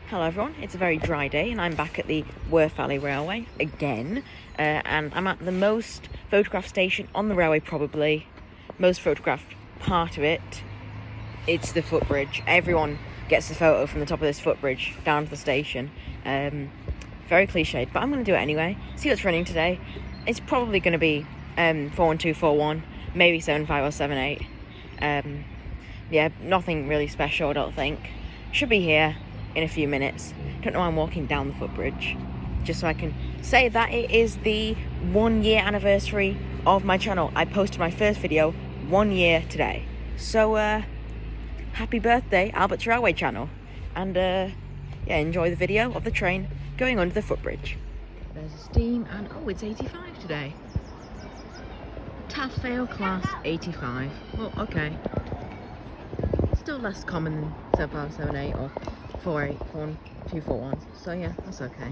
Hello everyone, it's a very dry day and I'm back at the Worth Valley Railway again, and I'm at the most photographed station on the railway, probably most photographed part of it. It's the footbridge. Everyone gets the photo from the top of this footbridge down to the station. Very cliched, but I'm going to do it anyway. See what's running today. It's probably going to be 41241, maybe 75 or 78. Yeah, nothing really special, I don't think. Should be here in a few minutes. Don't know why I'm walking down the footbridge, just so I can say that it is the 1 year anniversary of my channel. I posted my first video 1 year today, so happy birthday Albert Railway channel, and yeah, enjoy the video of the train going under the footbridge. There's a steam, and oh, it's 85 today. Taffrail class 85. Well, okay, still less common than 7578 or 48, 4241, so yeah, that's okay.